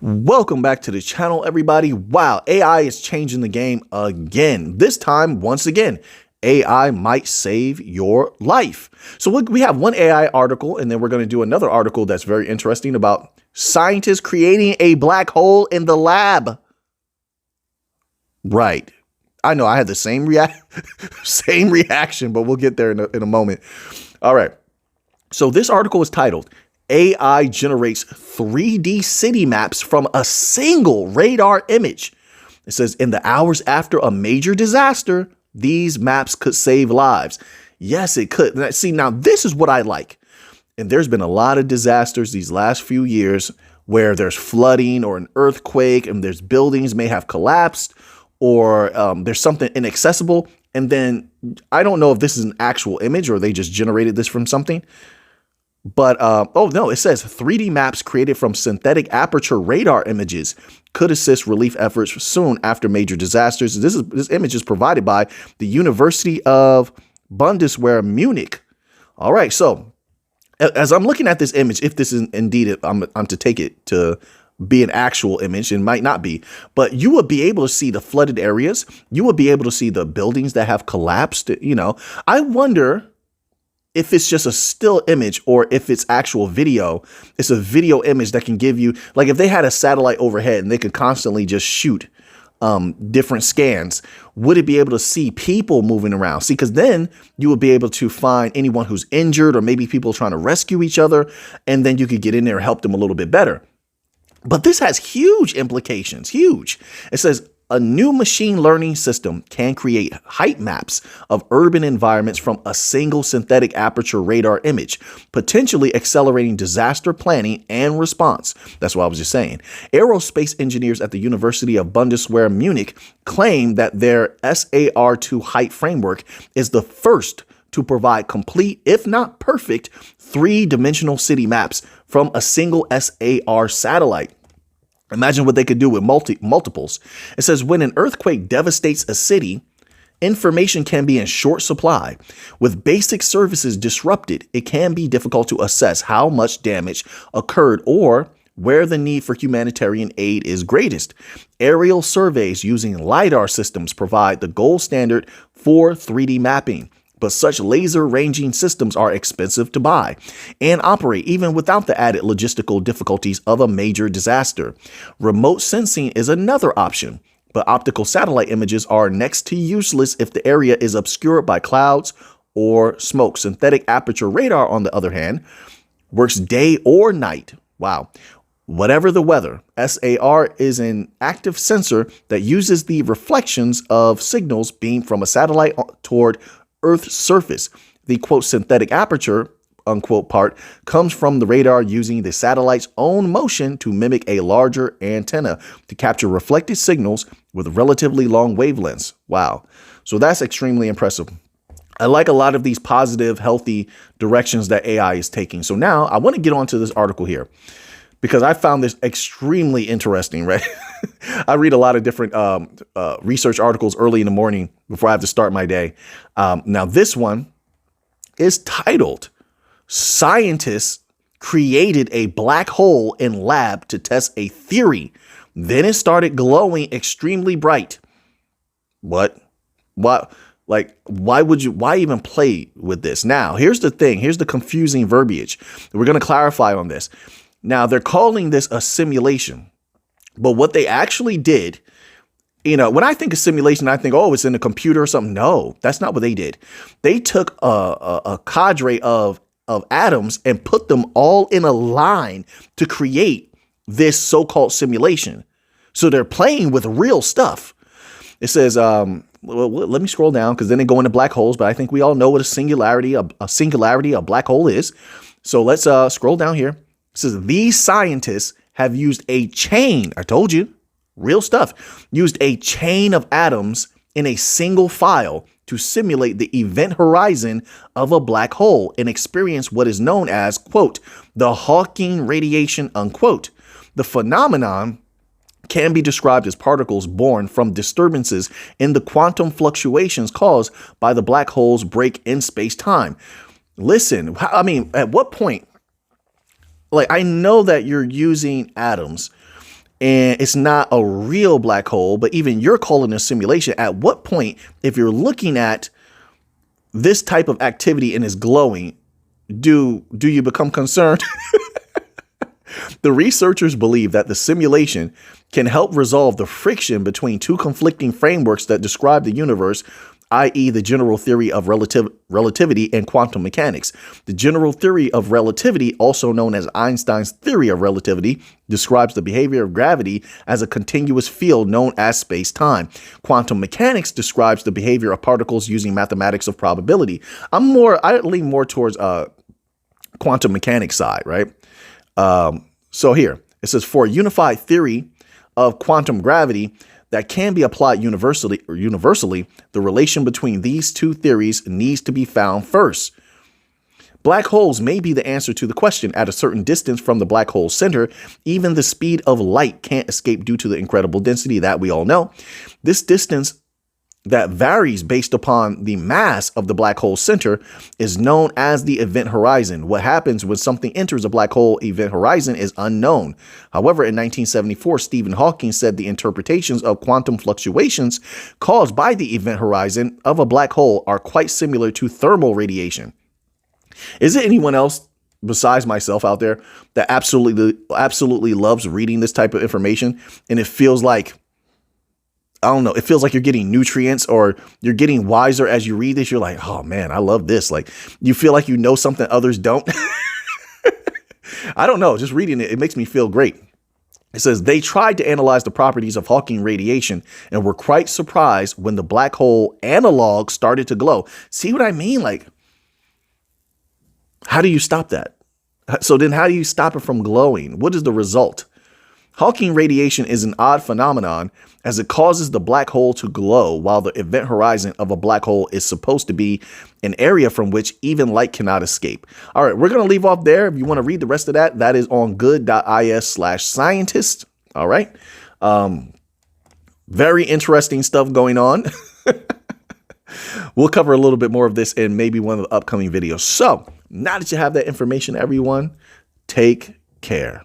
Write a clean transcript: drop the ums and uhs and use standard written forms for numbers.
Welcome back to the channel, everybody. Wow, AI is changing the game again. This time, once again, AI might save your life. So we have one AI article, and then we're going to do another article that's very interesting about scientists creating a black hole in the lab. Right. I know I had the same reaction, but we'll get there in a moment. All right. So this article is titled, AI generates 3D city maps from a single radar image. It says, in the hours after a major disaster, these maps could save lives. Yes, it could. See, now this is what I like. And there's been a lot of disasters these last few years where there's flooding or an earthquake and there's buildings may have collapsed or there's something inaccessible. And then I don't know if this is an actual image or they just generated this from something. But, oh no, it says 3D maps created from synthetic aperture radar images could assist relief efforts soon after major disasters. This image is provided by the University of Bundeswehr Munich. All right, so as I'm looking at this image, if this is indeed, I'm to take it to be an actual image, it might not be, but you would be able to see the flooded areas. You would be able to see the buildings that have collapsed. You know, I wonder if it's just a still image or if it's actual video. It's a video image that can give you, like if they had a satellite overhead and they could constantly just shoot different scans, would it be able to see people moving around? See, because then you would be able to find anyone who's injured or maybe people trying to rescue each other. And then you could get in there and help them a little bit better. But this has huge implications, huge. It says, a new machine learning system can create height maps of urban environments from a single synthetic aperture radar image, potentially accelerating disaster planning and response. That's what I was just saying. Aerospace engineers at the University of Bundeswehr Munich claim that their SAR2 height framework is the first to provide complete, if not perfect, three-dimensional city maps from a single SAR satellite. Imagine what they could do with multiples. It says when an earthquake devastates a city, information can be in short supply. With basic services disrupted, it can be difficult to assess how much damage occurred or where the need for humanitarian aid is greatest. Aerial surveys using LiDAR systems provide the gold standard for 3D mapping. But such laser ranging systems are expensive to buy and operate even without the added logistical difficulties of a major disaster. Remote sensing is another option, but optical satellite images are next to useless if the area is obscured by clouds or smoke. Synthetic aperture radar, on the other hand, works day or night. Wow. Whatever the weather, SAR is an active sensor that uses the reflections of signals beamed from a satellite toward Earth's surface. The quote synthetic aperture unquote part comes from the radar using the satellite's own motion to mimic a larger antenna to capture reflected signals with relatively long wavelengths. Wow. So that's extremely impressive. I like a lot of these positive, healthy directions that AI is taking. So now I want to get onto this article here because I found this extremely interesting, right? I read a lot of different research articles early in the morning before I have to start my day. Now, this one is titled, Scientists Created a Black Hole in Lab to Test a Theory. Then it started glowing extremely bright. What? Like, why even play with this? Now, here's the thing. Here's the confusing verbiage. We're going to clarify on this. Now, they're calling this a simulation. But what they actually did, you know, when I think of simulation, I think, oh, it's in a computer or something. No, that's not what they did. They took a cadre of atoms and put them all in a line to create this so-called simulation. So they're playing with real stuff. It says, well, let me scroll down because then they go into black holes. But I think we all know what a singularity, a black hole is. So let's scroll down here. It says these scientists have used a chain, I told you, real stuff, used a chain of atoms in a single file to simulate the event horizon of a black hole and experience what is known as, quote, the Hawking radiation, unquote. The phenomenon can be described as particles born from disturbances in the quantum fluctuations caused by the black hole's break in space-time. Listen, I mean, at what point, like, I know that you're using atoms and it's not a real black hole, but even you're calling it a simulation. At what point, if you're looking at this type of activity and is glowing, do you become concerned? The researchers believe that the simulation can help resolve the friction between two conflicting frameworks that describe the universe, i.e. the general theory of relativity and quantum mechanics. The general theory of relativity, also known as Einstein's theory of relativity, describes the behavior of gravity as a continuous field known as space-time. Quantum mechanics describes the behavior of particles using mathematics of probability. I lean more towards quantum mechanics side, right? So here it says, for a unified theory of quantum gravity that can be applied universally, the relation between these two theories needs to be found first. Black holes may be the answer to the question. At a certain distance from the black hole center, even the speed of light can't escape due to the incredible density that we all know. This distance that varies based upon the mass of the black hole center is known as the event horizon. What happens when something enters a black hole event horizon is unknown. However, in 1974, Stephen Hawking said the interpretations of quantum fluctuations caused by the event horizon of a black hole are quite similar to thermal radiation. Is there anyone else besides myself out there that absolutely loves reading this type of information, and it feels like, I don't know, it feels like you're getting nutrients or you're getting wiser as you read this? You're like, oh man, I love this. Like, you feel like you know something others don't. I don't know. Just reading it, it makes me feel great. It says they tried to analyze the properties of Hawking radiation and were quite surprised when the black hole analog started to glow. See what I mean? Like, how do you stop that? So then how do you stop it from glowing? What is the result? Hawking radiation is an odd phenomenon as it causes the black hole to glow, while the event horizon of a black hole is supposed to be an area from which even light cannot escape. All right, we're going to leave off there. If you want to read the rest of that, that is on good.is/scientist. All right. Very interesting stuff going on. We'll cover a little bit more of this in maybe one of the upcoming videos. So now that you have that information, everyone, take care.